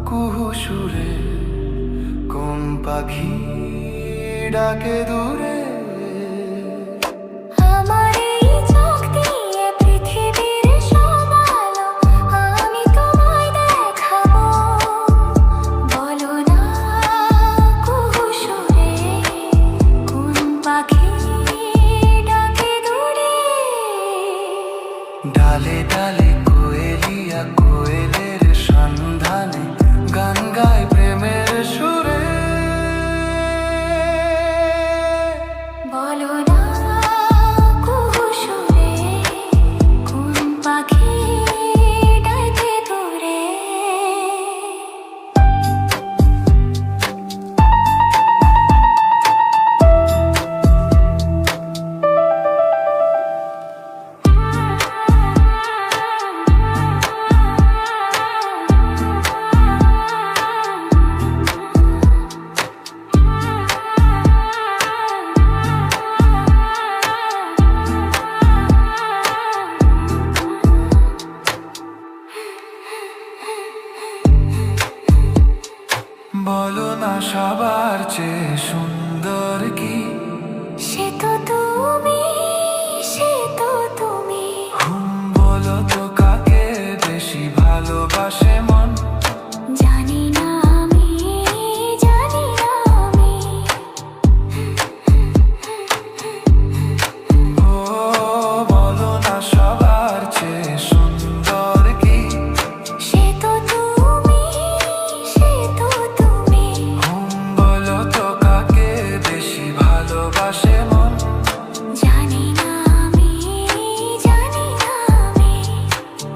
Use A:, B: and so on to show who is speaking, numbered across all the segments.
A: কুহু সুরে কোন পাখি ডাকে দূরে। ডালে ডালে কোয়েলিয়া কোয়েলের সন্ধানে গান গায় প্রেমের সুরে।
B: বলো না কুহু সুরে কোন পাখি ডাকে দূরে।
A: বলো না সবার চেয়ে সুন্দর কি?
B: সে তো তুমি, সে তো তুমি।
A: বলো তো কাকে বেশি ভালোবাসে মন?
B: জানি না আমি, জানি না আমি।
A: ও বলো না সবার চেয়ে সুন্দর কি?
B: সে তো তুমি, সে তো তুমি।
A: বলো তো কাকে বেশি ভালোবাসে মন?
B: জানি না আমি, জানি না আমি।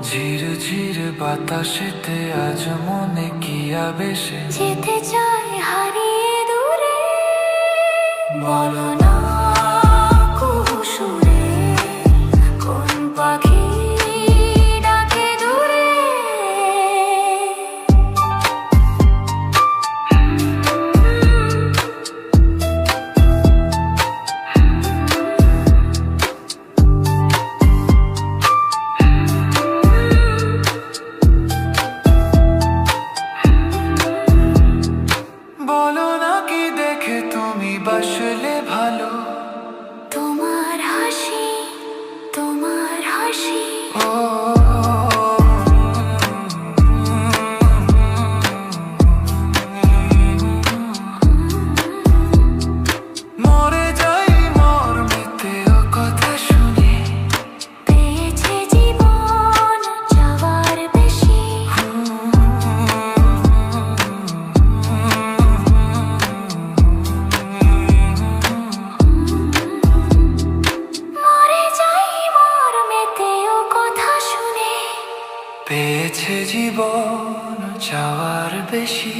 A: ঝির ঝির বাতাসেতে আজ মনে কি আবেশে
B: যেতে চাই হারিয়ে দূরে।
A: বলো না
B: কুহু সুরে কোন পাখি ডাকে দূরে।
A: বলো না কি দেখে তুমি বাসলে ভালো?
B: তোমার হাসি, তোমার হাসি।
A: ও মরে যাই মর্মেতে ও কথা শুনে।
B: পেয়েছে জীবন চাওয়ার বেশি। মরে যাই মর্মেতে ও কথা শুনে।
A: পেয়েছে জীবন চাওয়ার বেশি।